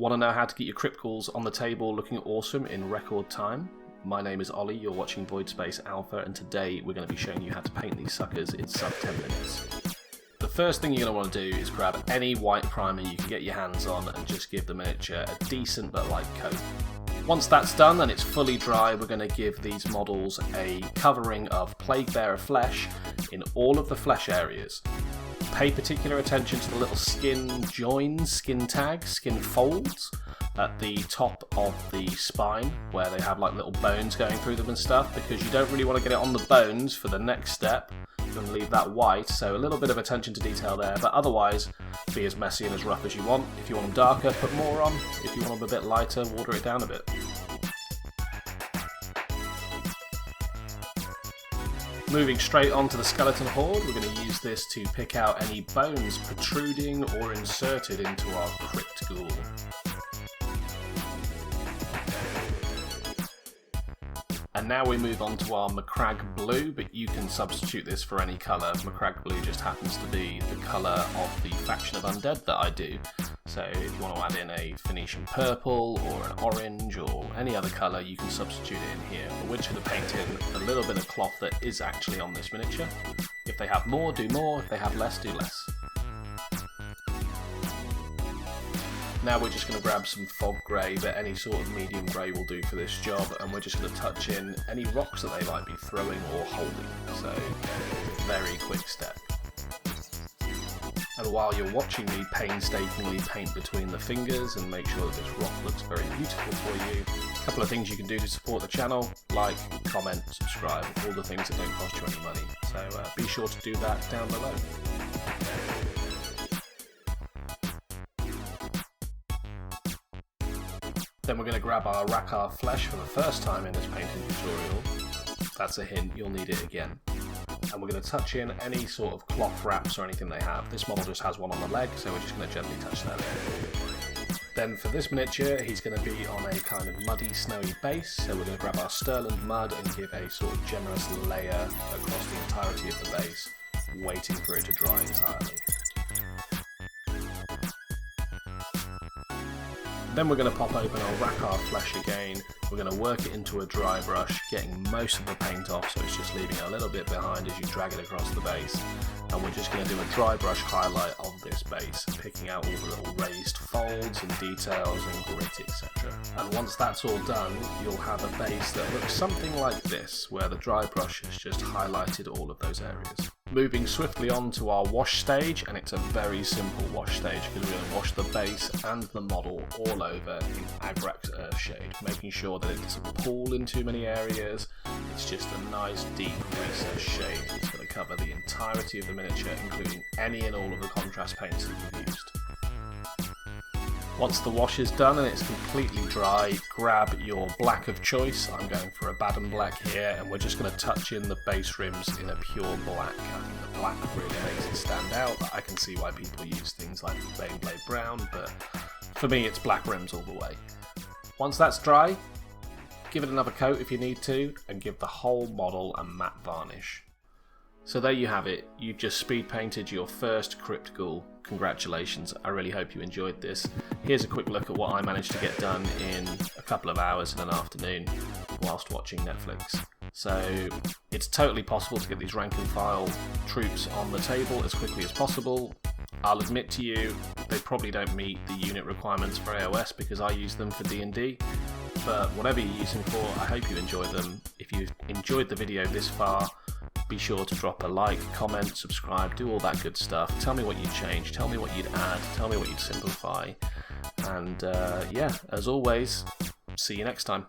Want to know how to get your Crypt Ghouls on the table looking awesome in record time? My name is Ollie, you're watching Void Space Alpha, and today we're going to be showing you how to paint these suckers in sub 10 minutes. The first thing you're going to want to do is grab any white primer you can get your hands on and just give the miniature a decent but light coat. Once that's done and it's fully dry, we're going to give these models a covering of Plaugebearer flesh in all of the flesh areas. Pay particular attention to the little skin joins, skin tags, skin folds at the top of the spine where they have like little bones going through them and stuff, because you don't really want to get it on the bones for the next step. You're going to leave that white, so a little bit of attention to detail there, but otherwise be as messy and as rough as you want. If you want them darker, put more on. If you want them a bit lighter, water it down a bit. Moving straight on to the skeleton horde, we're going to use this to pick out any bones protruding or inserted into our Crypt Ghoul. And now we move on to our Macrage Blue, but you can substitute this for any colour. Macrage Blue just happens to be the colour of the faction of undead that I do. So if you want to add in a Phoenician purple or an orange or any other colour, you can substitute it in here. But we're just going to paint in a little bit of cloth that is actually on this miniature. If they have more, do more. If they have less, do less. Now we're just going to grab some fog grey, but any sort of medium grey will do for this job, and we're just going to touch in any rocks that they might be throwing or holding. So, very quick step. And while you're watching me painstakingly paint between the fingers and make sure that this rock looks very beautiful for you, a couple of things you can do to support the channel: like, comment, subscribe, all the things that don't cost you any money. So be sure to do that down below. Then we're going to grab our Rackar flesh for the first time in this painting tutorial. That's a hint, you'll need it again. And we're going to touch in any sort of cloth wraps or anything they have. This model just has one on the leg, so we're just going to gently touch that in. Then for this miniature, he's going to be on a kind of muddy, snowy base, so we're going to grab our Stirland Mud and give a sort of generous layer across the entirety of the base, waiting for it to dry entirely. Then we're going to pop open our Rackar flesh again. We're going to work it into a dry brush, getting most of the paint off, so it's just leaving a little bit behind as you drag it across the base. And we're just going to do a dry brush highlight of this base, picking out all the little raised folds and details and grit, etc. And once that's all done, you'll have a base that looks something like this, where the dry brush has just highlighted all of those areas. Moving swiftly on to our wash stage, and it's a very simple wash stage because we're going to wash the base and the model all over in Agrax Earthshade, making sure that it doesn't pool in too many areas. It's just a nice deep recessed shade. It's going to cover the entirety of the miniature, including any and all of the contrast paints that you've used. Once the wash is done and it's completely dry, grab your black of choice. I'm going for Abbadon Black here, and we're just going to touch in the base rims in a pure black. I think the black really makes it stand out. I can see why people use things like Baneblade Brown, but for me it's black rims all the way. Once that's dry, give it another coat if you need to, and give the whole model a matte varnish. So there you have it, you've just speed painted your first Crypt Ghoul. Congratulations, I really hope you enjoyed this. Here's a quick look at what I managed to get done in a couple of hours in an afternoon whilst watching Netflix. So it's totally possible to get these rank and file troops on the table as quickly as possible. I'll admit to you, they probably don't meet the unit requirements for AOS because I use them for D&D. But whatever you use them for, I hope you enjoyed them. If you've enjoyed the video this far, be sure to drop a like, comment, subscribe, do all that good stuff. Tell me what you'd change, tell me what you'd add, tell me what you'd simplify. And yeah, as always, see you next time.